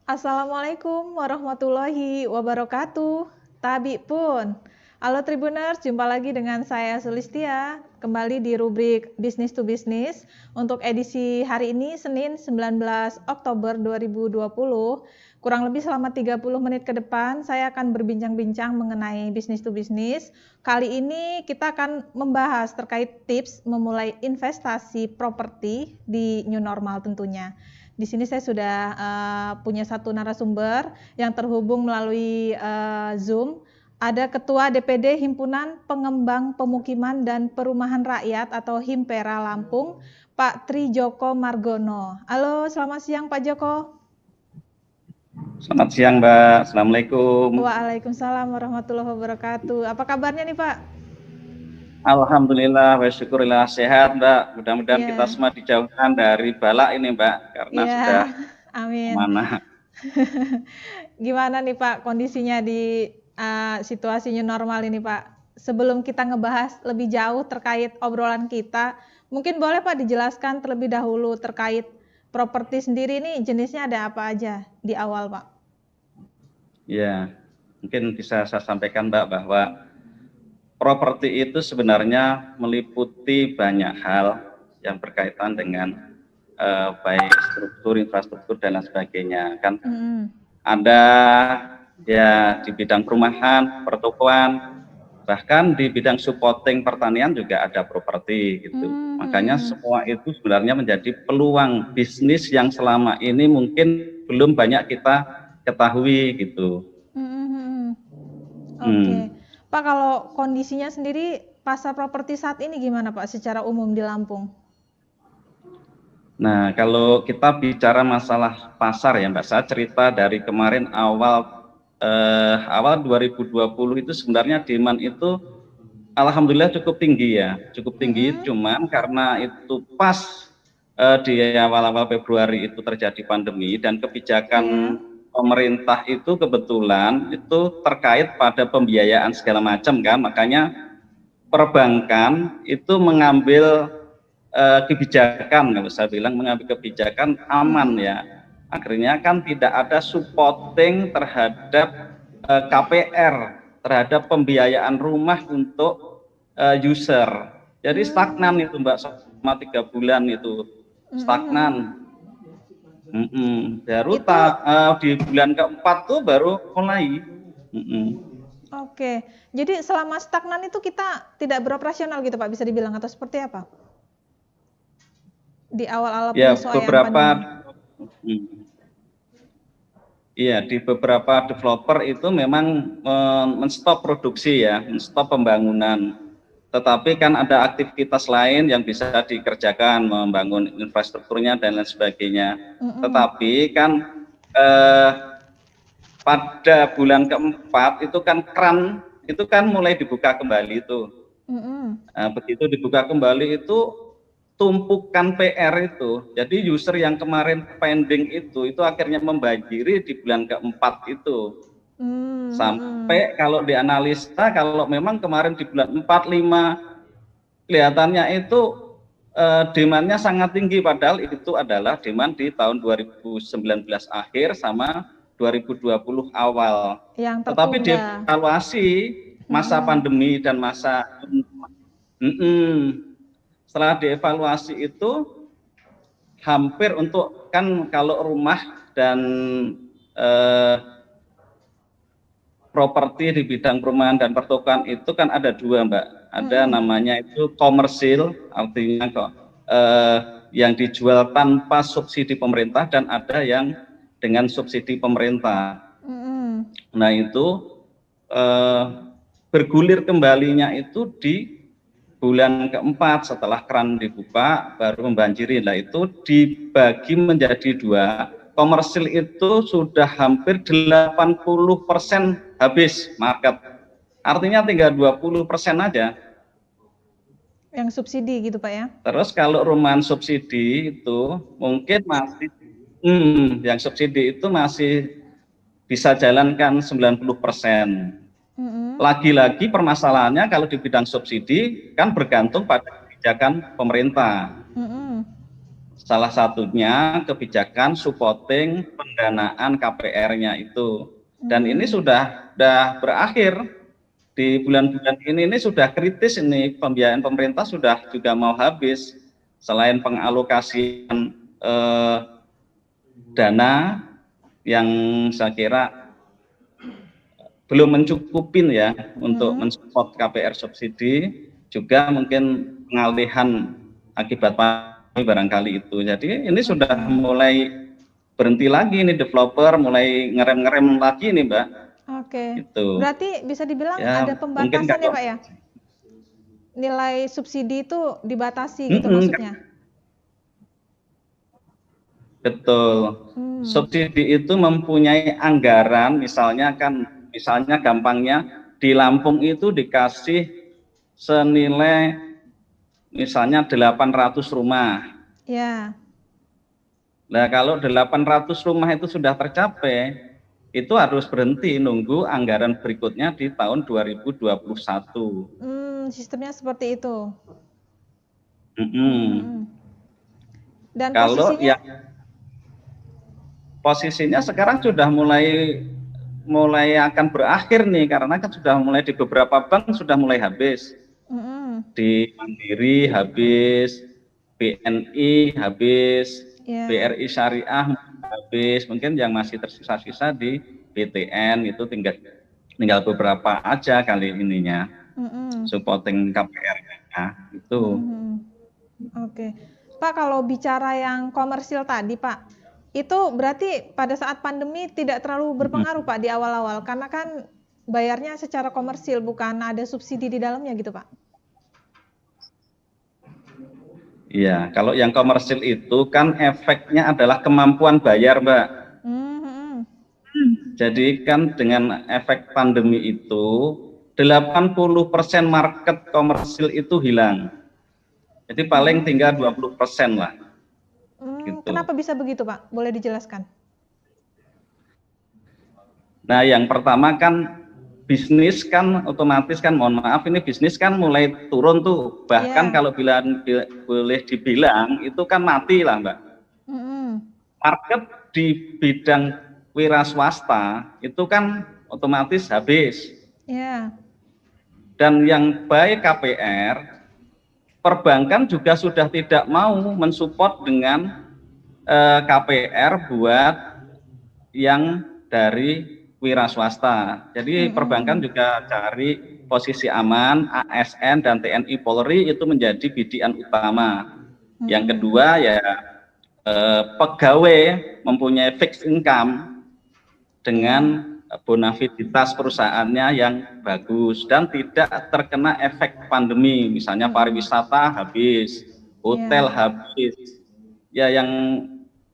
Assalamualaikum warahmatullahi wabarakatuh. Tabi pun. Halo Tribuners, jumpa lagi dengan saya Sulistia. Kembali di rubrik Business to Business untuk edisi hari ini Senin 19 Oktober 2020. Kurang lebih selama 30 menit ke depan saya akan berbincang-bincang mengenai Business to Business. Kali ini kita akan membahas terkait tips memulai investasi properti di new normal tentunya. Di sini saya sudah punya satu narasumber yang terhubung melalui Zoom. Ada Ketua DPD Himpunan Pengembang Pemukiman dan Perumahan Rakyat atau Himpera Lampung, Pak Tri Joko Margono. Halo, selamat siang Pak Joko. Selamat siang Mbak, Assalamualaikum. Waalaikumsalam warahmatullahi wabarakatuh. Apa kabarnya nih Pak? Alhamdulillah, wa syukurillah sehat Mbak. Mudah-mudahan kita semua dijauhkan dari bala ini Mbak, karena sudah amin. Mana. Gimana nih Pak kondisinya di situasi new normal ini Pak? Sebelum kita ngebahas lebih jauh terkait obrolan kita, mungkin boleh Pak dijelaskan terlebih dahulu terkait properti sendiri ini jenisnya ada apa aja di awal Pak? Ya, mungkin bisa saya sampaikan Mbak bahwa properti itu sebenarnya meliputi banyak hal yang berkaitan dengan baik struktur, infrastruktur dan lain sebagainya kan. Ada ya di bidang perumahan, pertokoan, bahkan di bidang supporting pertanian juga ada properti gitu. Makanya semua itu sebenarnya menjadi peluang bisnis yang selama ini mungkin belum banyak kita ketahui gitu. Oke. Pak, kalau kondisinya sendiri pasar properti saat ini gimana Pak secara umum di Lampung? Nah, kalau kita bicara masalah pasar ya Mbak, saya cerita dari kemarin awal 2020 itu sebenarnya demand itu alhamdulillah cukup tinggi ya, cukup tinggi. Cuman karena itu pas di awal-awal Februari itu terjadi pandemi dan kebijakan pemerintah itu kebetulan itu terkait pada pembiayaan segala macam kan, makanya perbankan itu mengambil kebijakan, kalau saya bilang mengambil kebijakan aman ya. Akhirnya kan tidak ada supporting terhadap KPR, terhadap pembiayaan rumah untuk user. Jadi stagnan itu Mbak, selama 3 bulan itu stagnan. Baru di bulan keempat tuh baru mulai. Oke, jadi selama stagnan itu kita tidak beroperasional gitu Pak, bisa dibilang atau seperti apa? Di awal-awal penyesuaian pandemi. Iya, di beberapa developer itu memang menstop produksi ya, menstop pembangunan. Tetapi kan ada aktivitas lain yang bisa dikerjakan, membangun infrastrukturnya dan lain sebagainya. Tetapi kan pada bulan keempat itu kan keran itu kan mulai dibuka kembali itu. Nah, begitu dibuka kembali itu tumpukan PR itu, jadi user yang kemarin pending itu akhirnya membanjiri di bulan keempat itu. Sampai kalau dianalisa, kalau memang kemarin di bulan 4, 5 kelihatannya itu demandnya sangat tinggi, padahal itu adalah demand di tahun 2019 akhir sama 2020 awal. Tetapi dievaluasi masa pandemi dan masa setelah dievaluasi itu hampir untuk kan kalau rumah dan properti di bidang perumahan dan pertokoan itu kan ada dua Mbak, ada namanya itu komersil, artinya kok yang dijual tanpa subsidi pemerintah dan ada yang dengan subsidi pemerintah. Nah itu bergulir kembalinya itu di bulan keempat setelah keran dibuka baru membanjiri. Nah itu dibagi menjadi dua. Komersil itu sudah hampir 80% habis market. Artinya tinggal 20% aja yang subsidi gitu Pak ya. Terus kalau rumahan subsidi itu mungkin masih yang subsidi itu masih bisa jalankan 90%. Lagi-lagi permasalahannya kalau di bidang subsidi kan bergantung pada kebijakan pemerintah. Salah satunya kebijakan supporting pendanaan KPR-nya itu. Dan ini sudah berakhir di bulan-bulan ini sudah kritis, ini pembiayaan pemerintah sudah juga mau habis. Selain pengalokasian dana yang saya kira belum mencukupin ya untuk mensupport KPR subsidi, juga mungkin pengalihan akibat pandemi barangkali itu. Jadi ini sudah mulai berhenti lagi, ini developer mulai ngerem-ngerem lagi nih Mbak. Oke. Gitu. Berarti bisa dibilang Ya, ada pembatasan ya Pak ya? Nilai subsidi itu dibatasi gitu maksudnya? Betul. Subsidi itu mempunyai anggaran, misalnya gampangnya di Lampung itu dikasih senilai misalnya 800 rumah. Ya. Nah, kalau 800 rumah itu sudah tercapai, itu harus berhenti nunggu anggaran berikutnya di tahun 2021. Sistemnya seperti itu. Dan kalau posisinya sekarang sudah mulai akan berakhir nih, karena kan sudah mulai di beberapa bank sudah mulai habis. Di Mandiri habis, BNI habis, BRI Syariah habis, mungkin yang masih tersisa-sisa di BTN itu tinggal beberapa aja kali ininya. Supporting KPR-nya itu. Oke. Pak, kalau bicara yang komersil tadi Pak, itu berarti pada saat pandemi tidak terlalu berpengaruh Pak di awal-awal, karena kan bayarnya secara komersil, bukan ada subsidi di dalamnya gitu Pak? Iya, kalau yang komersil itu kan efeknya adalah kemampuan bayar Mbak. Jadi kan dengan efek pandemi itu 80% market komersil itu hilang. Jadi paling tinggal 20% lah. Gitu. Kenapa bisa begitu Pak? Boleh dijelaskan? Nah, yang pertama kan bisnis kan otomatis kan, mohon maaf ini bisnis kan mulai turun tuh. Bahkan kalau boleh dibilang itu kan mati lah Mbak. Market di bidang wira swasta itu kan otomatis habis. Dan yang baik KPR, perbankan juga sudah tidak mau mensupport dengan KPR buat yang dari wira swasta. Jadi perbankan juga cari posisi aman, ASN dan TNI Polri itu menjadi bidian utama. Yang kedua ya pegawai mempunyai fixed income dengan bonaviditas perusahaannya yang bagus dan tidak terkena efek pandemi, misalnya pariwisata habis, hotel habis, ya yang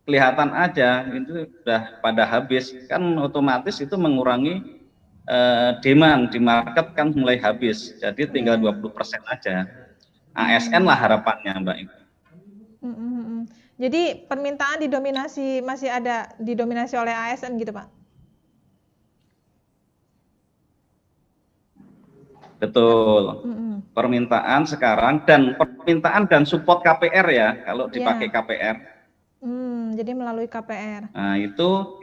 kelihatan aja itu sudah pada habis, kan otomatis itu mengurangi demand di market kan mulai habis, jadi tinggal 20% aja. ASN lah harapannya Mbak. Jadi permintaan masih ada didominasi oleh ASN gitu Pak? Betul. Permintaan sekarang dan support KPR ya, kalau dipakai KPR. Jadi melalui KPR. Nah, itu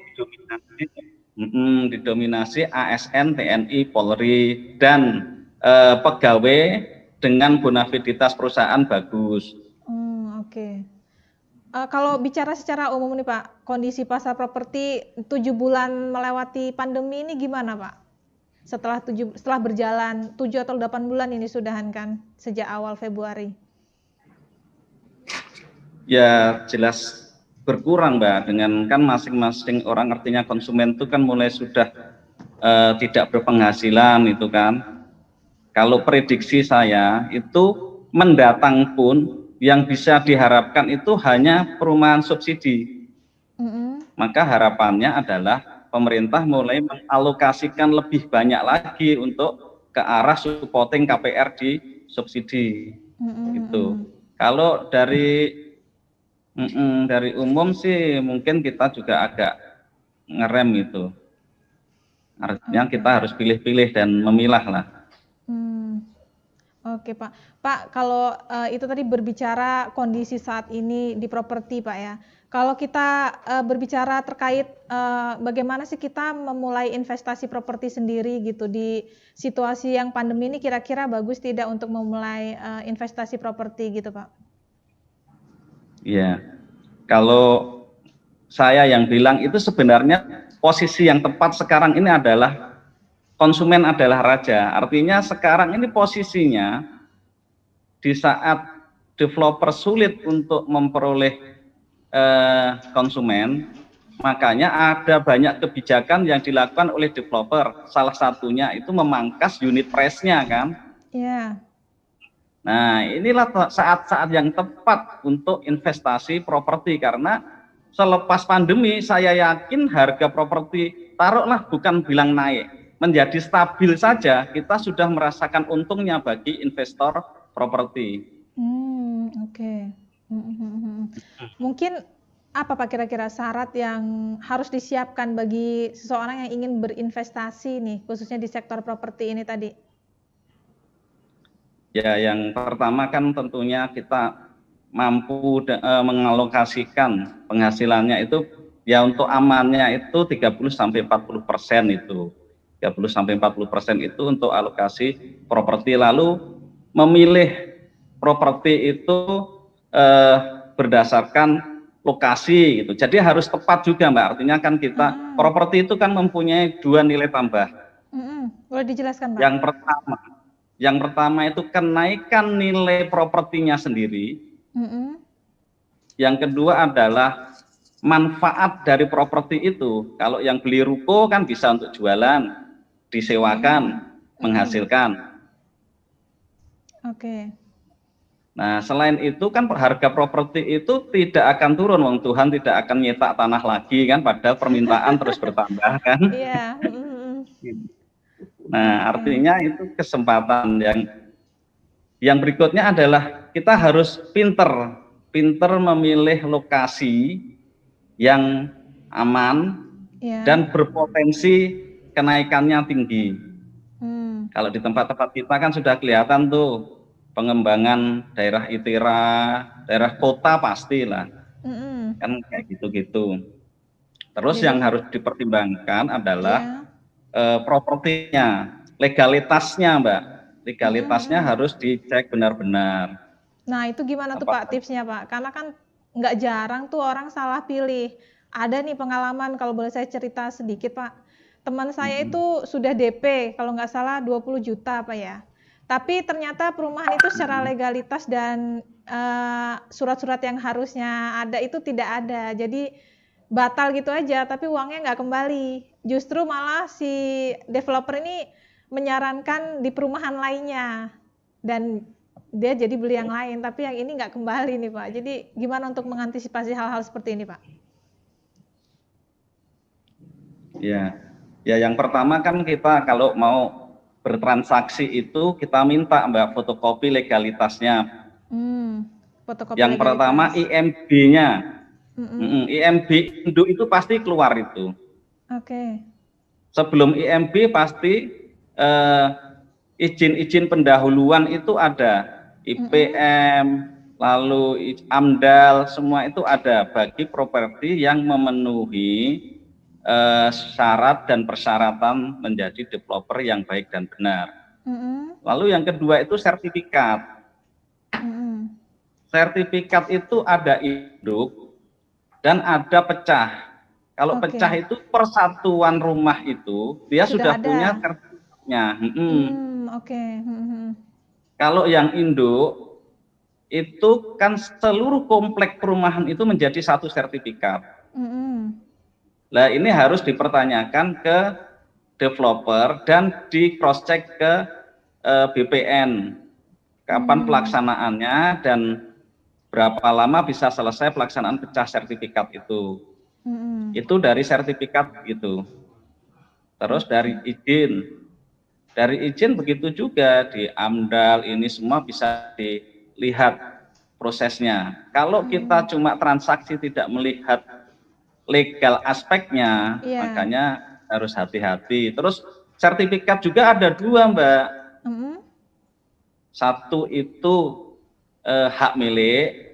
didominasi ASN, TNI, Polri dan pegawai dengan bonaviditas perusahaan bagus. Oke. Kalau bicara secara umum nih Pak, kondisi pasar properti 7 bulan melewati pandemi ini gimana Pak? Setelah berjalan 7 atau 8 bulan ini sudahan kan sejak awal Februari. Ya jelas berkurang Mbak, dengan kan masing-masing orang, artinya konsumen itu kan mulai sudah tidak berpenghasilan itu kan. Kalau prediksi saya itu mendatang pun yang bisa diharapkan itu hanya perumahan subsidi. Maka harapannya adalah pemerintah mulai mengalokasikan lebih banyak lagi untuk ke arah supporting KPR di subsidi. Gitu. Kalau dari umum sih mungkin kita juga agak ngerem itu. Artinya kita harus pilih-pilih dan memilah lah. Oke Pak. Pak, kalau itu tadi berbicara kondisi saat ini di properti Pak ya. Kalau kita berbicara terkait bagaimana sih kita memulai investasi properti sendiri gitu di situasi yang pandemi ini, kira-kira bagus tidak untuk memulai investasi properti gitu Pak? Ya, kalau saya yang bilang itu sebenarnya posisi yang tepat sekarang ini adalah konsumen adalah raja. Artinya sekarang ini posisinya di saat developer sulit untuk memperoleh konsumen, makanya ada banyak kebijakan yang dilakukan oleh developer. Salah satunya itu memangkas unit price-nya kan. Iya. Nah, inilah saat-saat yang tepat untuk investasi properti karena selepas pandemi saya yakin harga properti taruhlah bukan bilang naik, menjadi stabil saja kita sudah merasakan untungnya bagi investor properti. Oke. Mungkin apa Pak kira-kira syarat yang harus disiapkan bagi seseorang yang ingin berinvestasi nih, khususnya di sektor properti ini tadi? Ya, yang pertama kan tentunya kita mampu mengalokasikan penghasilannya itu ya untuk amannya itu 30-40% itu. 30-40% itu untuk alokasi properti, lalu memilih properti itu berdasarkan lokasi gitu. Jadi harus tepat juga Mbak. Artinya kan kita properti itu kan mempunyai dua nilai tambah. Boleh dijelaskan Pak? Yang pertama itu kenaikan nilai propertinya sendiri. Yang kedua adalah manfaat dari properti itu. Kalau yang beli ruko kan bisa untuk jualan, disewakan, menghasilkan. Oke. Nah, selain itu kan harga properti itu tidak akan turun, wong Tuhan tidak akan nyetak tanah lagi kan, padahal permintaan terus bertambah kan. Iya. Nah, artinya itu kesempatan yang berikutnya adalah kita harus pinter memilih lokasi yang aman dan berpotensi kenaikannya tinggi. Kalau di tempat-tempat kita kan sudah kelihatan tuh pengembangan daerah ITERA, daerah kota pastilah, kan kayak gitu-gitu. Terus yang harus dipertimbangkan adalah propertinya, legalitasnya Mbak, legalitasnya harus dicek benar-benar. Nah itu gimana tuh Pak tipsnya Pak? Karena kan nggak jarang tuh orang salah pilih. Ada nih pengalaman, kalau boleh saya cerita sedikit Pak. Teman saya itu sudah DP, kalau nggak salah 20 juta Pak ya. Tapi ternyata perumahan itu secara legalitas dan surat-surat yang harusnya ada itu tidak ada. Jadi batal gitu aja, tapi uangnya nggak kembali. Justru malah si developer ini menyarankan di perumahan lainnya. Dan dia jadi beli yang lain, tapi yang ini nggak kembali nih Pak. Jadi gimana untuk mengantisipasi hal-hal seperti ini Pak? Ya yang pertama kan kita kalau mau bertransaksi itu kita minta Mbak fotokopi legalitasnya. Fotokopi yang legalitas. Pertama IMB-nya. IMB induk itu pasti keluar itu. Oke. Sebelum IMB pasti izin-izin pendahuluan itu ada. IPM, lalu AMDAL, semua itu ada bagi properti yang memenuhi syarat dan persyaratan menjadi developer yang baik dan benar. Lalu yang kedua itu sertifikat. Sertifikat itu ada induk dan ada pecah. Kalau pecah itu persatuan rumah itu dia sudah punya sertifikatnya. Kalau yang induk itu kan seluruh komplek perumahan itu menjadi satu sertifikat. Nah ini harus dipertanyakan ke developer dan di cross check ke BPN kapan pelaksanaannya dan berapa lama bisa selesai pelaksanaan pecah sertifikat itu. Itu dari sertifikat gitu. Terus dari izin begitu juga di AMDAL ini semua bisa dilihat prosesnya. Kalau kita cuma transaksi tidak melihat legal aspeknya, makanya harus hati-hati. Terus sertifikat juga ada dua Mbak. Satu itu hak milik,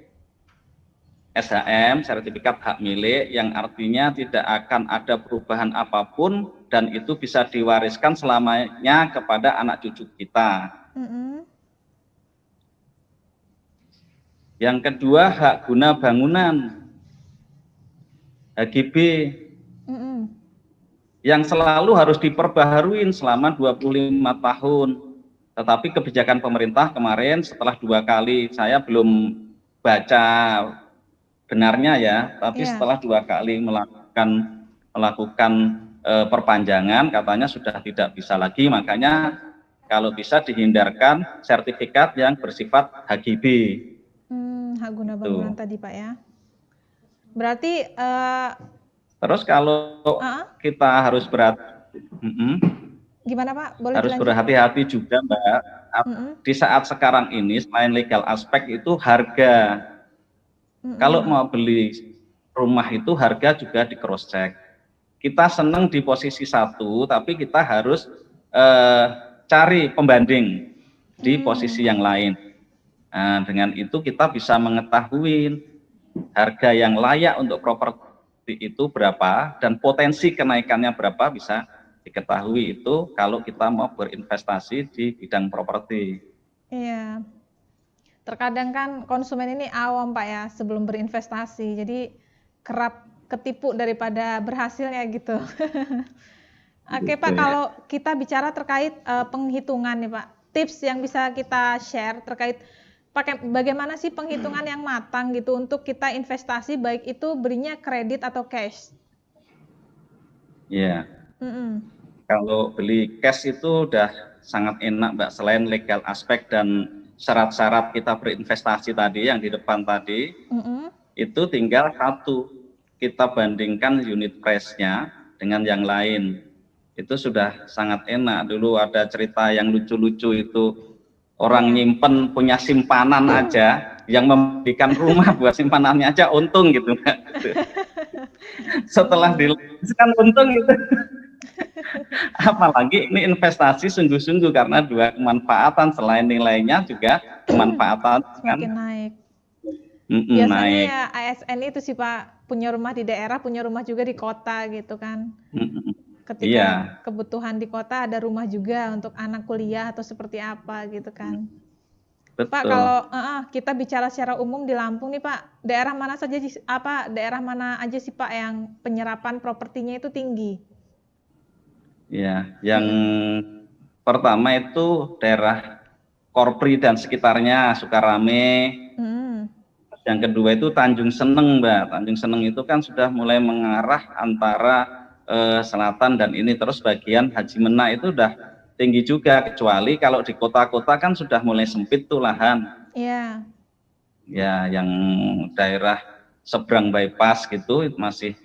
SHM, sertifikat hak milik, yang artinya tidak akan ada perubahan apapun dan itu bisa diwariskan selamanya kepada anak cucu kita. Yang kedua, hak guna bangunan, HGB, yang selalu harus diperbaharui selama 25 tahun. Tetapi kebijakan pemerintah kemarin setelah 2 kali, saya belum baca benarnya ya, tapi setelah 2 kali melakukan perpanjangan, katanya sudah tidak bisa lagi. Makanya kalau bisa dihindarkan sertifikat yang bersifat HGB. Hak guna bangunan tadi Pak ya. Berarti terus kalau kita harus gimana Pak? Boleh harus berhati-hati juga Mbak. Di saat sekarang ini selain legal aspek itu harga. Kalau mau beli rumah itu harga juga di cross check. Kita senang di posisi 1, tapi kita harus cari pembanding di posisi yang lain. Nah, dengan itu kita bisa mengetahui harga yang layak untuk properti itu berapa dan potensi kenaikannya berapa bisa diketahui itu kalau kita mau berinvestasi di bidang properti. Iya. Terkadang kan konsumen ini awam Pak ya sebelum berinvestasi, jadi kerap ketipu daripada berhasilnya gitu. Oke Pak, kalau kita bicara terkait penghitungan nih Pak, tips yang bisa kita share terkait bagaimana sih penghitungan yang matang gitu untuk kita investasi, baik itu berinya kredit atau cash? Iya. Kalau beli cash itu udah sangat enak Mbak, selain legal aspek dan syarat-syarat kita berinvestasi tadi yang di depan tadi, itu tinggal satu, kita bandingkan unit price-nya dengan yang lain. Itu sudah sangat enak. Dulu ada cerita yang lucu-lucu itu, orang nyimpen punya simpanan aja, yang memberikan rumah buat simpanannya aja untung gitu Mbak. Setelah kan untung itu. Apalagi ini investasi sungguh-sungguh karena 2 kemanfaatan, selain nilainya juga kemanfaatan semakin naik. Biasanya naik. Ya ASN itu sih Pak, punya rumah di daerah, punya rumah juga di kota gitu kan. Ketika kebutuhan di kota ada rumah juga untuk anak kuliah atau seperti apa gitu kan. Betul. Pak, kalau kita bicara secara umum di Lampung nih Pak, daerah mana aja sih Pak yang penyerapan propertinya itu tinggi? Ya, yang pertama itu daerah Korpri dan sekitarnya, Sukarame. Yang kedua itu Tanjung Seneng Mbak. Tanjung Seneng itu kan sudah mulai mengarah antara selatan dan ini, terus bagian Haji Mena itu udah tinggi juga, kecuali kalau di kota-kota kan sudah mulai sempit tuh lahan. Iya. Ya, yang daerah seberang bypass gitu masih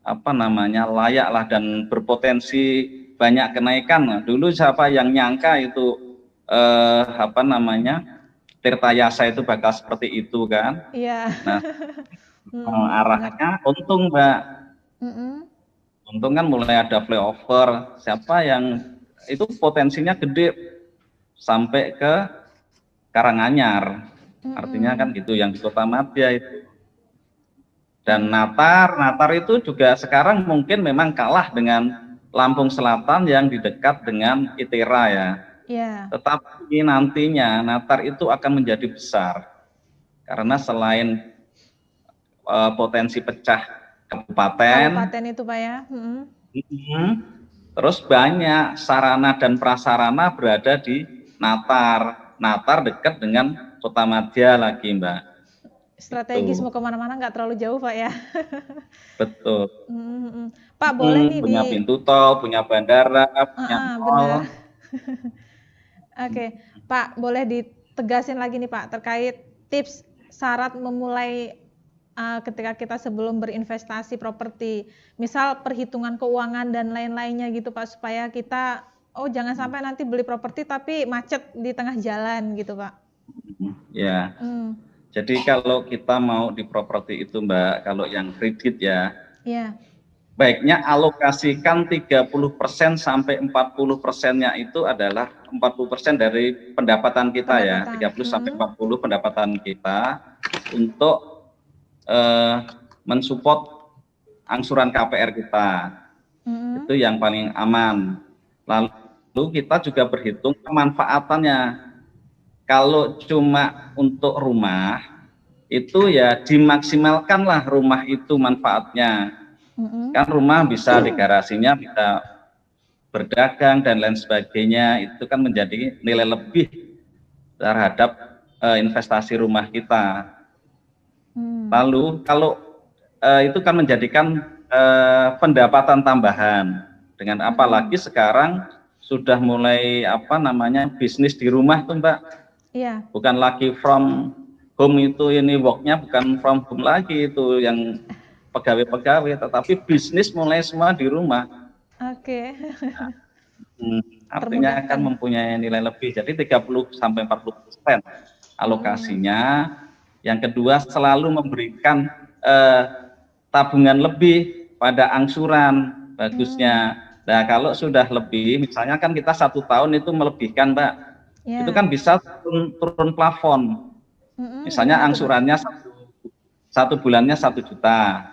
layak lah dan berpotensi banyak kenaikan. Nah, dulu siapa yang nyangka itu Tirtayasa itu bakal seperti itu kan? Iya. Nah, arahnya untung Mbak. Untung kan mulai ada flyover. Siapa yang itu potensinya gede sampai ke Karanganyar. Artinya kan gitu yang di Kota Madya itu. Dan Natar itu juga sekarang mungkin memang kalah dengan Lampung Selatan yang di dekat dengan ITERA ya. Tetapi nantinya Natar itu akan menjadi besar karena selain potensi pecah kabupaten itu Pak ya. Terus banyak sarana dan prasarana berada di Natar. Natar dekat dengan Kota Madya lagi Mbak. Strategis mau kemana-mana nggak terlalu jauh Pak ya. Betul. Pak boleh nih punya pintu tol, punya bandara, punya mall. Oke, Pak boleh ditegasin lagi nih Pak terkait tips syarat memulai ketika kita sebelum berinvestasi properti, misal perhitungan keuangan dan lain-lainnya gitu Pak, supaya kita jangan sampai nanti beli properti tapi macet di tengah jalan gitu Pak. Ya. Jadi kalau kita mau di properti itu Mbak, kalau yang kredit ya, baiknya alokasikan 30% sampai 40%-nya itu adalah 40% dari pendapatan kita ya, 30 sampai 40 pendapatan kita untuk mensupport angsuran KPR kita. Itu yang paling aman. Lalu kita juga berhitung kemanfaatannya. Kalau cuma untuk rumah, itu ya dimaksimalkanlah rumah itu manfaatnya. Kan rumah bisa di garasinya, bisa berdagang dan lain sebagainya, itu kan menjadi nilai lebih terhadap investasi rumah kita. Lalu kalau itu kan menjadikan pendapatan tambahan, dengan apalagi sekarang sudah mulai bisnis di rumah tuh Mbak. Iya. Bukan lagi from home, itu ini worknya bukan from home lagi, itu yang pegawai-pegawai, tetapi bisnis mulai semua di rumah. Oke. Artinya akan mempunyai nilai lebih. Jadi 30 sampai 40% alokasinya. Yang kedua, selalu memberikan tabungan lebih pada angsuran bagusnya. Nah, kalau sudah lebih, misalnya kan kita 1 tahun itu melebihkan, Mbak. Itu kan bisa turun plafon. Misalnya angsurannya satu bulannya 1 juta.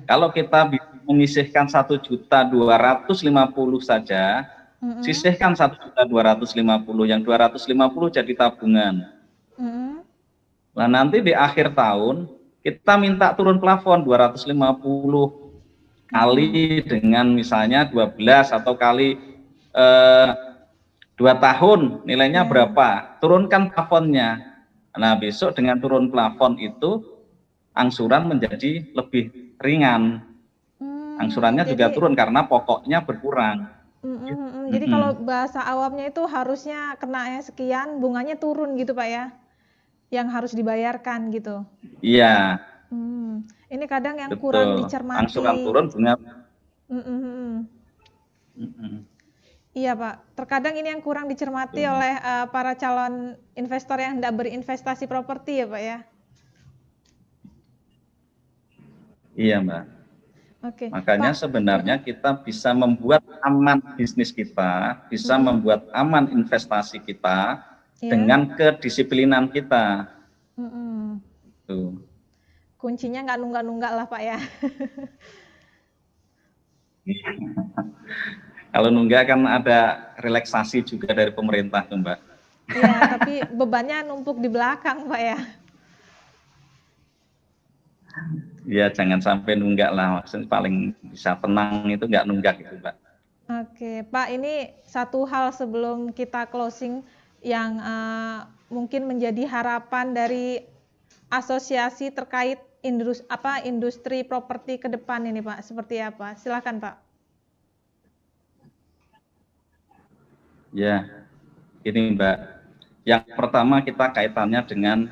Kalau kita menyisihkan 1.250.000 saja, sisihkan 1.250.000, yang 250 jadi tabungan. Nah, nanti di akhir tahun kita minta turun plafon 250 kali dengan misalnya 12 atau kali 2 tahun, nilainya berapa? Turunkan plafonnya. Nah, besok dengan turun plafon itu angsuran menjadi lebih ringan. Angsurannya juga turun karena pokoknya berkurang. Jadi kalau bahasa awamnya itu harusnya kenanya sekian, bunganya turun gitu Pak ya, yang harus dibayarkan gitu. Iya. Ini kadang yang kurang dicermati. Angsuran turun, bunga. Iya Pak, terkadang ini yang kurang dicermati oleh para calon investor yang hendak berinvestasi properti ya Pak ya. Iya Mbak. Oke. Makanya Pak, sebenarnya kita bisa membuat aman bisnis kita, bisa membuat aman investasi kita dengan kedisiplinan kita. Tuh. Kuncinya nggak nunggak-nunggak lah Pak ya. Kalau nunggak kan ada relaksasi juga dari pemerintah tuh Mbak. Iya, tapi bebannya numpuk di belakang Pak ya. Ya jangan sampai nunggak lah, maksudnya paling bisa tenang itu nggak nunggak gitu Mbak. Oke Pak, ini satu hal sebelum kita closing yang mungkin menjadi harapan dari asosiasi terkait industri properti ke depan ini Pak, seperti apa? Silakan Pak. Ya, ini Mbak. Yang pertama kita kaitannya dengan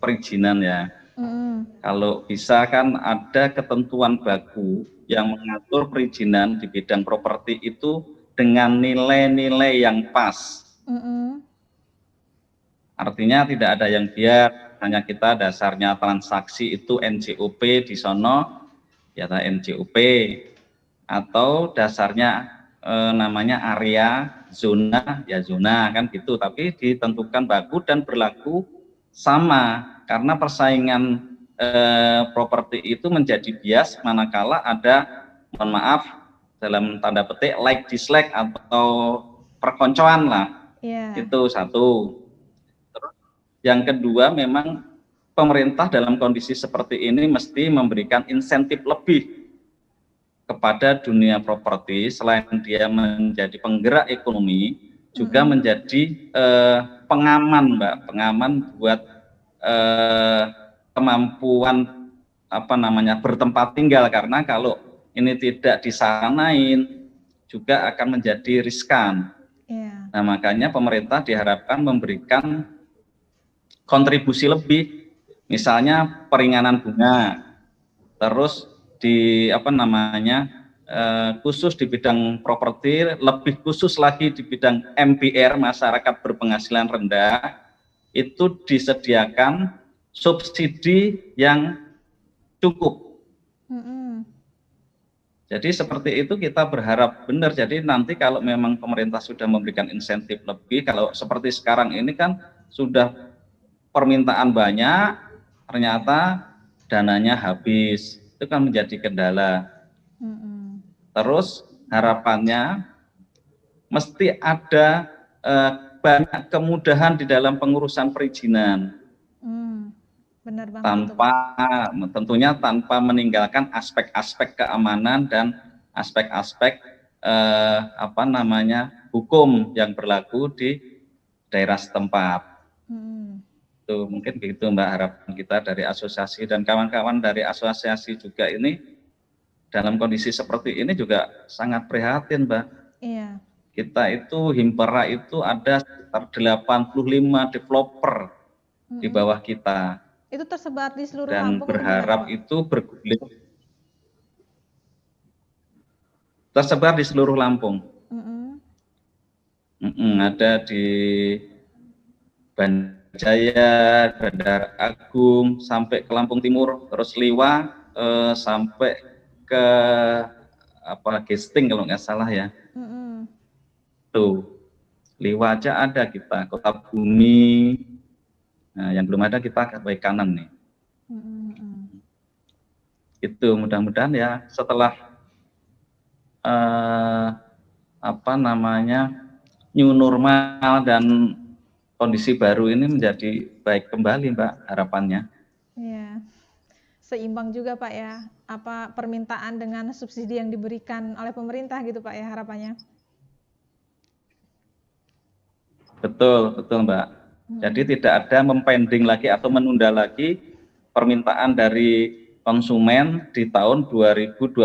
perizinan ya. Kalau bisa kan ada ketentuan baku yang mengatur perizinan di bidang properti itu dengan nilai-nilai yang pas. Artinya tidak ada yang biar, hanya kita dasarnya transaksi itu NJOP di sono, ya NJOP, atau dasarnya namanya area, zona, ya zona kan gitu, tapi ditentukan baku dan berlaku sama, karena persaingan properti itu menjadi bias manakala ada, mohon maaf, dalam tanda petik like dislike atau perkoncoan lah. Itu satu. Terus yang kedua, memang pemerintah dalam kondisi seperti ini mesti memberikan insentif lebih kepada dunia properti. Selain dia menjadi penggerak ekonomi, juga menjadi pengaman Mbak, pengaman buat kemampuan bertempat tinggal, karena kalau ini tidak disanain juga akan menjadi riskan. Nah, makanya pemerintah diharapkan memberikan kontribusi lebih, misalnya peringanan bunga, terus khusus di bidang properti, lebih khusus lagi di bidang MPR, masyarakat berpenghasilan rendah, itu disediakan subsidi yang cukup. Jadi seperti itu kita berharap benar. Jadi nanti kalau memang pemerintah sudah memberikan insentif lebih, kalau seperti sekarang ini kan sudah permintaan banyak, ternyata dananya habis. Itu kan menjadi kendala. Terus harapannya mesti ada banyak kemudahan di dalam pengurusan perizinan. Benar banget, tanpa tentunya tanpa meninggalkan aspek-aspek keamanan dan aspek-aspek hukum yang berlaku di daerah setempat. Itu mungkin begitu Mbak, harapan kita dari asosiasi dan kawan-kawan dari asosiasi juga ini dalam kondisi seperti ini juga sangat prihatin Mbak. Iya. Kita itu Himpera itu ada sekitar 85 developer di bawah kita. Itu tersebar di seluruh dan Lampung. Berharap itu bergulir tersebar di seluruh Lampung. Ada di Banjaya, Bandar Agung, sampai ke Lampung Timur, terus Liwa, sampai ke Gesting kalau nggak salah ya. Tuh, Liwa aja ada kita, Kota Bumi. Nah, yang belum ada kita ke baik kanan nih. Itu mudah-mudahan ya setelah new normal dan kondisi baru ini menjadi baik kembali Mbak, harapannya. Iya, seimbang juga Pak ya, permintaan dengan subsidi yang diberikan oleh pemerintah gitu Pak ya harapannya. Betul Mbak. Jadi tidak ada mempending lagi atau menunda lagi permintaan dari konsumen di tahun 2021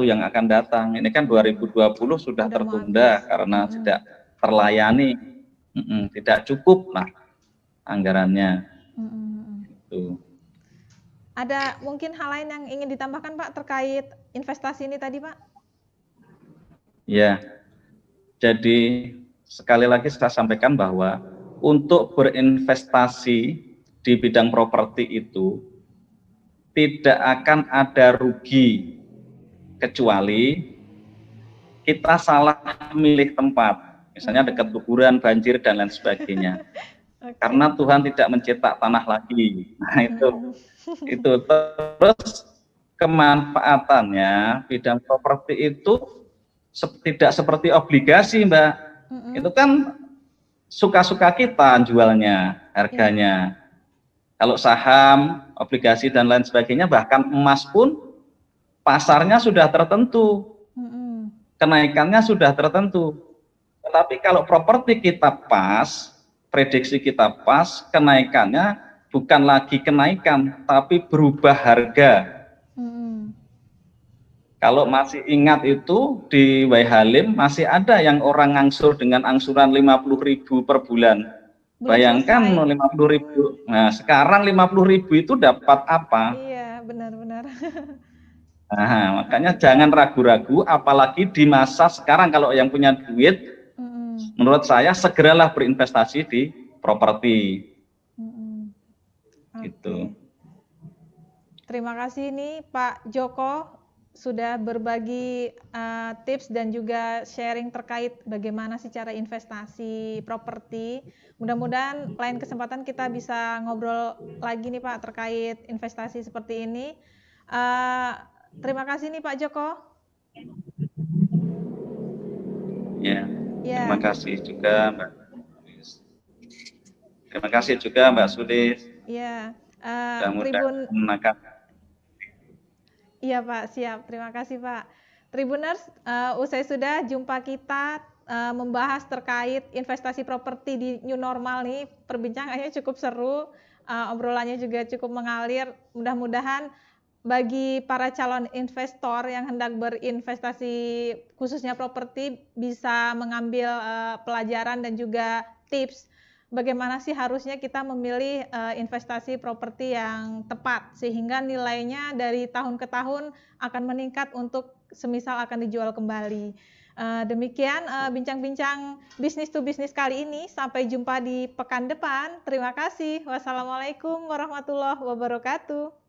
yang akan datang. Ini kan 2020 sudah tertunda karena tidak terlayani, tidak cukup lah anggarannya. Itu. Ada mungkin hal lain yang ingin ditambahkan Pak terkait investasi ini tadi Pak? Ya, jadi sekali lagi saya sampaikan bahwa untuk berinvestasi di bidang properti itu tidak akan ada rugi kecuali kita salah milih tempat, misalnya dekat kuburan, banjir dan lain sebagainya. Karena Tuhan tidak mencetak tanah lagi. Nah itu terus kemanfaatannya bidang properti itu tidak seperti obligasi Mbak. Itu kan suka-suka kita jualnya, harganya. Kalau saham, obligasi dan lain sebagainya, bahkan emas pun pasarnya sudah tertentu, kenaikannya sudah tertentu. Tetapi kalau properti kita pas, prediksi kita pas, kenaikannya bukan lagi kenaikan, tapi berubah harga. Kalau masih ingat itu di Waihalim masih ada yang orang ngangsur dengan angsuran 50.000 per bulan. Bayangkan 50.000. Nah, sekarang 50.000 itu dapat apa? Iya, benar-benar. Nah, makanya jangan ragu-ragu, apalagi di masa sekarang kalau yang punya duit, menurut saya segeralah berinvestasi di properti. Gitu. Terima kasih nih Pak Joko sudah berbagi tips dan juga sharing terkait bagaimana sih cara investasi properti. Mudah-mudahan lain kesempatan kita bisa ngobrol lagi nih Pak terkait investasi seperti ini. Terima kasih nih Pak Joko. Ya, terima kasih juga Mbak. Terima kasih juga Mbak Sudis. Iya. Tribun menakan. Iya Pak, siap. Terima kasih Pak. Tribuners, usai sudah jumpa kita membahas terkait investasi properti di new normal nih. Perbincangannya cukup seru, obrolannya juga cukup mengalir. Mudah-mudahan bagi para calon investor yang hendak berinvestasi khususnya properti bisa mengambil pelajaran dan juga tips bagaimana sih harusnya kita memilih investasi properti yang tepat sehingga nilainya dari tahun ke tahun akan meningkat untuk semisal akan dijual kembali. Demikian bincang-bincang bisnis to bisnis kali ini. Sampai jumpa di pekan depan. Terima kasih. Wassalamualaikum warahmatullahi wabarakatuh.